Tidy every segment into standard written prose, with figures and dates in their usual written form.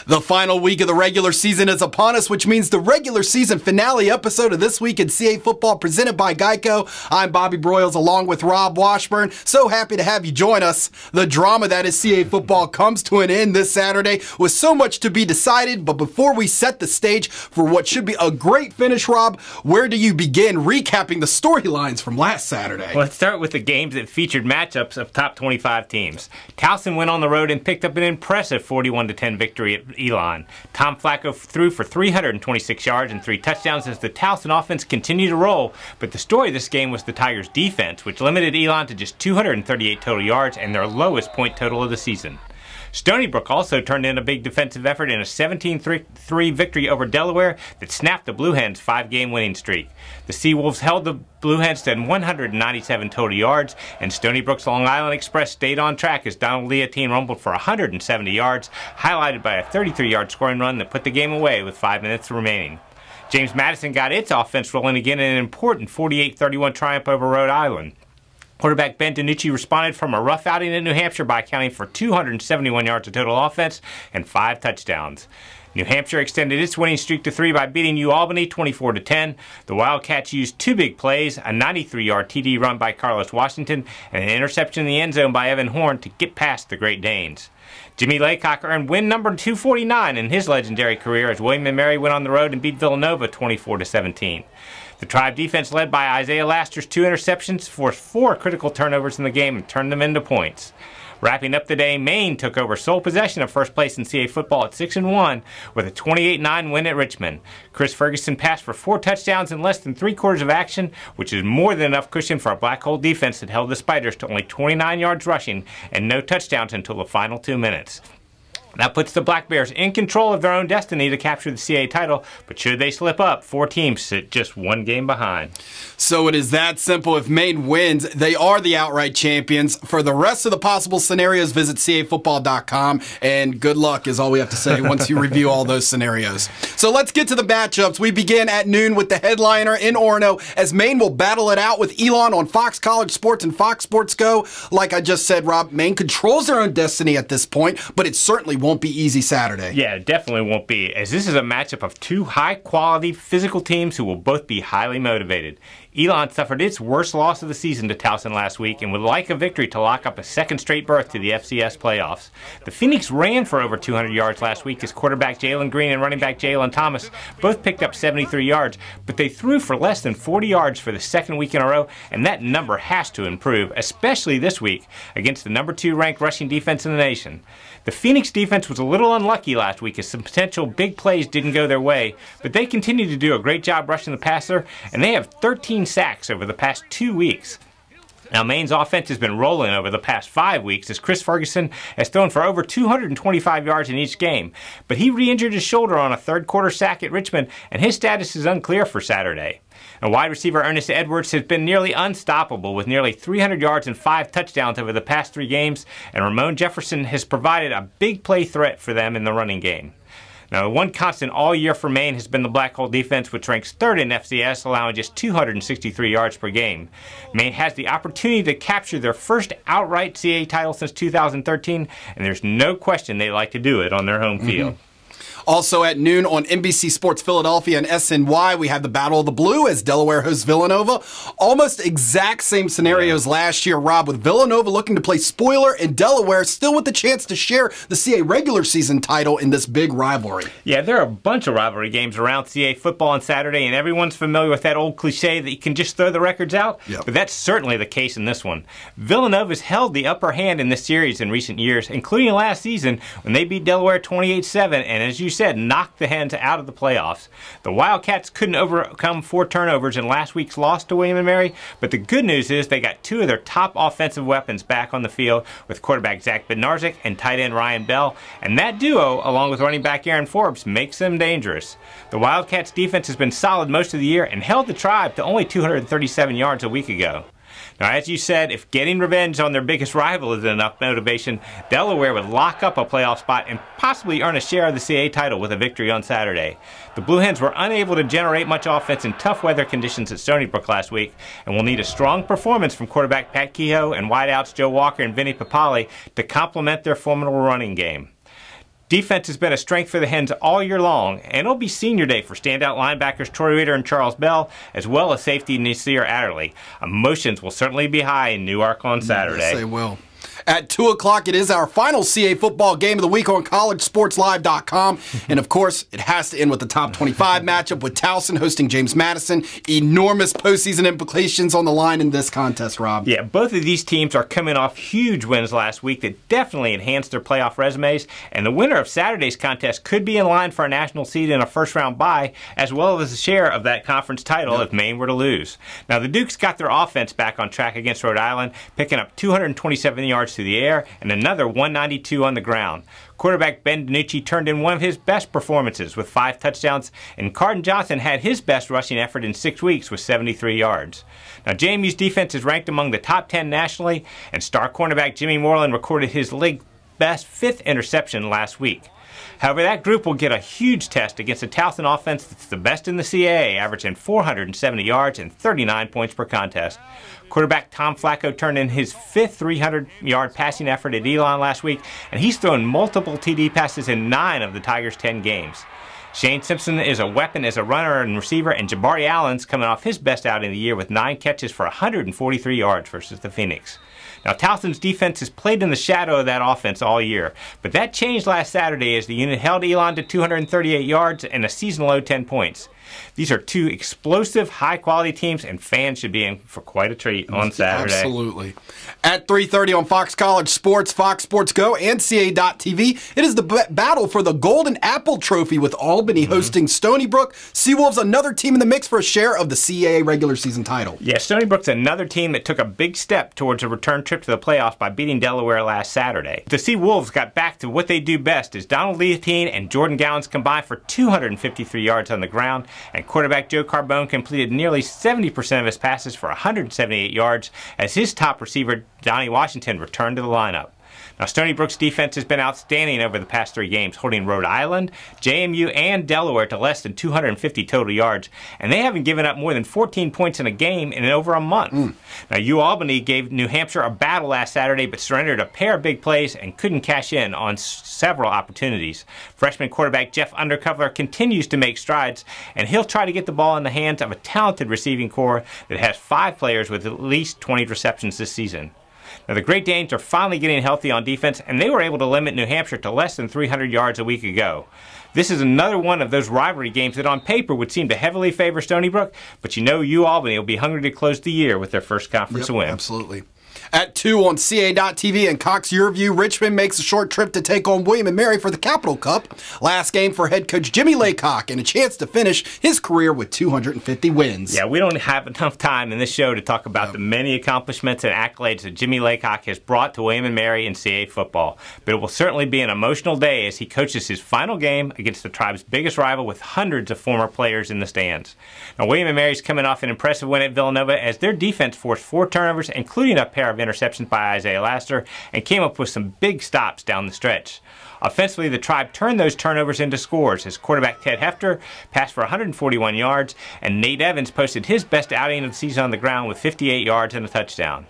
The final week of the regular season is upon us, which means the regular season finale episode of This Week in CA Football presented by Geico. I'm Bobby Broyles along with Rob Washburn. So happy to have you join us. The drama that is CA Football comes to an end this Saturday with so much to be decided. But before we set the stage for what should be a great finish, Rob, where do you begin recapping the storylines from last Saturday? Well, let's start with the games that featured matchups of top 25 teams. Towson went on the road and picked up an impressive 41-10 victory at Elon. Tom Flacco threw for 326 yards and 3 touchdowns as the Towson offense continued to roll, but the story of this game was the Tigers' defense, which limited Elon to just 238 total yards and their lowest point total of the season. Stony Brook also turned in a big defensive effort in a 17-3 victory over Delaware that snapped the Blue Hens' 5-game winning streak. The Seawolves held the Blue Hens to 197 total yards, and Stony Brook's Long Island Express stayed on track as Donald Leatine rumbled for 170 yards, highlighted by a 33-yard scoring run that put the game away with 5 minutes remaining. James Madison got its offense rolling again in an important 48-31 triumph over Rhode Island. Quarterback Ben DiNucci responded from a rough outing in New Hampshire by accounting for 271 yards of total offense and 5 touchdowns. New Hampshire extended its winning streak to 3 by beating UAlbany 24-10. The Wildcats used 2 big plays, a 93-yard TD run by Carlos Washington and an interception in the end zone by Evan Horn to get past the Great Danes. Jimmy Laycock earned win number 249 in his legendary career as William & Mary went on the road and beat Villanova 24-17. The Tribe defense, led by Isaiah Laster's 2 interceptions, forced 4 critical turnovers in the game and turned them into points. Wrapping up the day, Maine took over sole possession of first place in CA football at 6-1 with a 28-9 win at Richmond. Chris Ferguson passed for 4 touchdowns in less than 3 quarters of action, which is more than enough cushion for a Black Hole defense that held the Spiders to only 29 yards rushing and no touchdowns until the final 2 minutes. That puts the Black Bears in control of their own destiny to capture the CA title, but should they slip up, 4 teams sit just 1 game behind. So it is that simple. If Maine wins, they are the outright champions. For the rest of the possible scenarios, visit cafootball.com, and good luck is all we have to say once you review all those scenarios. So let's get to the matchups. We begin at noon with the headliner in Orono as Maine will battle it out with Elon on Fox College Sports and Fox Sports Go. Like I just said, Rob, Maine controls their own destiny at this point, but it certainly won't be easy Saturday. Yeah, it definitely won't be, as this is a matchup of 2 high-quality physical teams who will both be highly motivated. Elon suffered its worst loss of the season to Towson last week and would like a victory to lock up a 2nd straight berth to the FCS playoffs. The Phoenix ran for over 200 yards last week as quarterback Jalen Green and running back Jalen Thomas both picked up 73 yards, but they threw for less than 40 yards for the 2nd week in a row, and that number has to improve, especially this week against the number 2 ranked rushing defense in the nation. The Phoenix defense was a little unlucky last week as some potential big plays didn't go their way, but they continue to do a great job rushing the passer, and they have 13 sacks over the past 2 weeks. Now, Maine's offense has been rolling over the past 5 weeks as Chris Ferguson has thrown for over 225 yards in each game, but he re-injured his shoulder on a 3rd quarter sack at Richmond, and his status is unclear for Saturday. Now, wide receiver Ernest Edwards has been nearly unstoppable with nearly 300 yards and 5 touchdowns over the past 3 games, and Ramon Jefferson has provided a big play threat for them in the running game. Now, the one constant all year for Maine has been the Black Hole defense, which ranks 3rd in FCS, allowing just 263 yards per game. Maine has the opportunity to capture their first outright CA title since 2013, and there's no question they like to do it on their home field. Also at noon on NBC Sports Philadelphia and SNY, we have the Battle of the Blue as Delaware hosts Villanova. Almost exact same scenarios last year, Rob, with Villanova looking to play spoiler and Delaware still with the chance to share the CA regular season title in this big rivalry. Yeah, there are a bunch of rivalry games around CA football on Saturday, and everyone's familiar with that old cliche that you can just throw the records out, but that's certainly the case in this one. Villanova's held the upper hand in this series in recent years, including last season when they beat Delaware 28-7, and as you said, knocked the Hens out of the playoffs. The Wildcats couldn't overcome 4 turnovers in last week's loss to William & Mary, but the good news is they got 2 of their top offensive weapons back on the field with quarterback Zach Bednarczyk and tight end Ryan Bell, and that duo, along with running back Aaron Forbes, makes them dangerous. The Wildcats defense has been solid most of the year and held the Tribe to only 237 yards a week ago. Now, as you said, if getting revenge on their biggest rival is enough motivation, Delaware would lock up a playoff spot and possibly earn a share of the CA title with a victory on Saturday. The Blue Hens were unable to generate much offense in tough weather conditions at Stony Brook last week and will need a strong performance from quarterback Pat Kehoe and wideouts Joe Walker and Vinny Papali to complement their formidable running game. Defense has been a strength for the Hens all year long, and it'll be senior day for standout linebackers Troy Reeder and Charles Bell, as well as safety Nasir Adderley. Emotions will certainly be high in Newark on Saturday. Yes, they will. At 2 o'clock, it is our final CA football game of the week on collegesportslive.com. And, of course, it has to end with the top 25 matchup with Towson hosting James Madison. Enormous postseason implications on the line in this contest, Rob. Yeah, both of these teams are coming off huge wins last week that definitely enhanced their playoff resumes. And the winner of Saturday's contest could be in line for a national seed in a first-round bye, as well as a share of that conference title if Maine were to lose. Now, the Dukes got their offense back on track against Rhode Island, picking up 227 yards through the air and another 192 on the ground. Quarterback Ben DiNucci turned in one of his best performances with 5 touchdowns, and Carden Johnson had his best rushing effort in 6 weeks with 73 yards. Now, JMU's defense is ranked among the top 10 nationally, and star cornerback Jimmy Moreland recorded his league best 5th interception last week. However, that group will get a huge test against a Towson offense that's the best in the CAA, averaging 470 yards and 39 points per contest. Quarterback Tom Flacco turned in his 5th 300-yard passing effort at Elon last week, and he's thrown multiple TD passes in 9 of the Tigers' 10 games. Shane Simpson is a weapon as a runner and receiver, and Jabari Allen's coming off his best outing of the year with 9 catches for 143 yards versus the Phoenix. Now, Towson's defense has played in the shadow of that offense all year, but that changed last Saturday as the unit held Elon to 238 yards and a season-low 10 points. These are 2 explosive, high-quality teams, and fans should be in for quite a treat on Saturday. Absolutely. At 3:30 on Fox College Sports, Fox Sports Go, and CA.TV, it is the battle for the Golden Apple Trophy with Albany hosting Stony Brook. Seawolves, another team in the mix for a share of the CAA regular season title. Yeah, Stony Brook's another team that took a big step towards a return trip to the playoffs by beating Delaware last Saturday. The Seawolves got back to what they do best as Donald Leontine and Jordan Gowans combined for 253 yards on the ground, and quarterback Joe Carbone completed nearly 70% of his passes for 178 yards as his top receiver, Donnie Washington, returned to the lineup. Now, Stony Brook's defense has been outstanding over the past 3 games, holding Rhode Island, JMU, and Delaware to less than 250 total yards, and they haven't given up more than 14 points in a game in over a month. Now, UAlbany gave New Hampshire a battle last Saturday, but surrendered a pair of big plays and couldn't cash in on several opportunities. Freshman quarterback Jeff Undercover continues to make strides, and he'll try to get the ball in the hands of a talented receiving corps that has 5 players with at least 20 receptions this season. Now, the Great Danes are finally getting healthy on defense, and they were able to limit New Hampshire to less than 300 yards a week ago. This is another one of those rivalry games that on paper would seem to heavily favor Stony Brook, but you know UAlbany will be hungry to close the year with their first conference win. Absolutely. At 2 on CA.TV and Cox Yearview, Richmond makes a short trip to take on William & Mary for the Capital Cup. Last game for head coach Jimmy Laycock and a chance to finish his career with 250 wins. Yeah, we don't have enough time in this show to talk about the many accomplishments and accolades that Jimmy Laycock has brought to William & Mary in CA football. But it will certainly be an emotional day as he coaches his final game against the tribe's biggest rival with hundreds of former players in the stands. Now, William & Mary's coming off an impressive win at Villanova as their defense forced 4 turnovers, including a pair of interceptions by Isaiah Laster, and came up with some big stops down the stretch. Offensively, the Tribe turned those turnovers into scores as quarterback Ted Hefter passed for 141 yards, and Nate Evans posted his best outing of the season on the ground with 58 yards and a touchdown.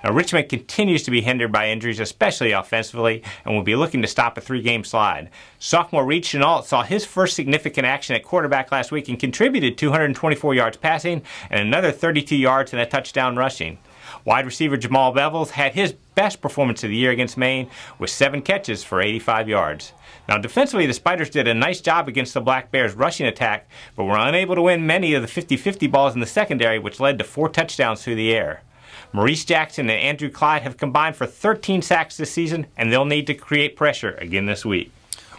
Now, Richmond continues to be hindered by injuries, especially offensively, and will be looking to stop a 3-game slide. Sophomore Reed Chenault saw his first significant action at quarterback last week and contributed 224 yards passing and another 32 yards and a touchdown rushing. Wide receiver Jamal Bevels had his best performance of the year against Maine with 7 catches for 85 yards. Now, defensively, the Spiders did a nice job against the Black Bears' rushing attack, but were unable to win many of the 50-50 balls in the secondary, which led to 4 touchdowns through the air. Maurice Jackson and Andrew Clyde have combined for 13 sacks this season, and they'll need to create pressure again this week.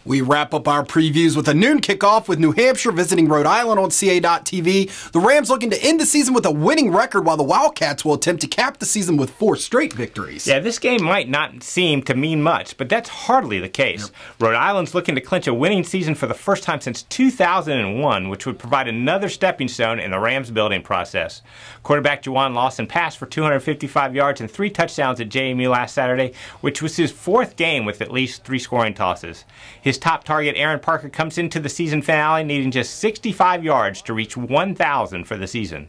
We wrap up our previews with a noon kickoff with New Hampshire visiting Rhode Island on CA.TV. The Rams looking to end the season with a winning record while the Wildcats will attempt to cap the season with 4 straight victories. Yeah, this game might not seem to mean much, but that's hardly the case. Rhode Island's looking to clinch a winning season for the first time since 2001, which would provide another stepping stone in the Rams building process. Quarterback Juwan Lawson passed for 255 yards and 3 touchdowns at JMU last Saturday, which was his 4th game with at least 3 scoring tosses. His top target, Aaron Parker, comes into the season finale needing just 65 yards to reach 1,000 for the season.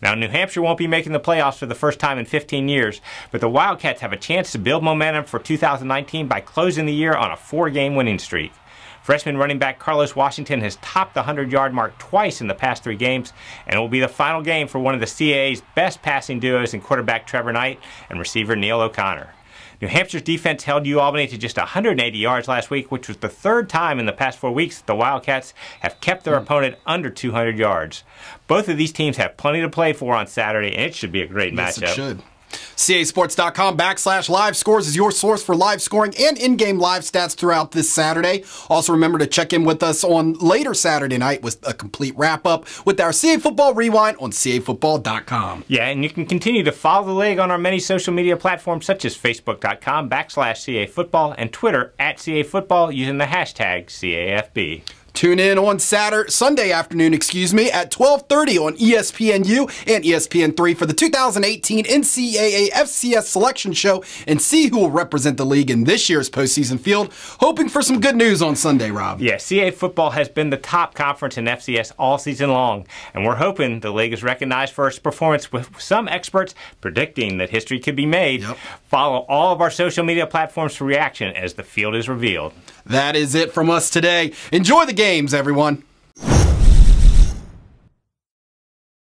Now, New Hampshire won't be making the playoffs for the first time in 15 years, but the Wildcats have a chance to build momentum for 2019 by closing the year on a 4-game winning streak. Freshman running back Carlos Washington has topped the 100-yard mark twice in the past 3 games, and it will be the final game for one of the CAA's best passing duos in quarterback Trevor Knight and receiver Neil O'Connor. New Hampshire's defense held UAlbany to just 180 yards last week, which was the 3rd time in the past 4 weeks that the Wildcats have kept their opponent under 200 yards. Both of these teams have plenty to play for on Saturday, and it should be a great matchup. Yes, it should. CASports.com/live scores is your source for live scoring and in-game live stats throughout this Saturday. Also remember to check in with us on later Saturday night with a complete wrap-up with our CA Football Rewind on CAFootball.com. Yeah, and you can continue to follow the league on our many social media platforms such as Facebook.com/CA Football and Twitter @CA Football using the hashtag CAFB. Tune in on Sunday afternoon, at 12:30 on ESPNU and ESPN3 for the 2018 NCAA FCS Selection Show and see who will represent the league in this year's postseason field. Hoping for some good news on Sunday, Rob. Yeah, CA football has been the top conference in FCS all season long, and we're hoping the league is recognized for its performance, with some experts predicting that history could be made. Yep. Follow all of our social media platforms for reaction as the field is revealed. That is it from us today. Enjoy the games, everyone.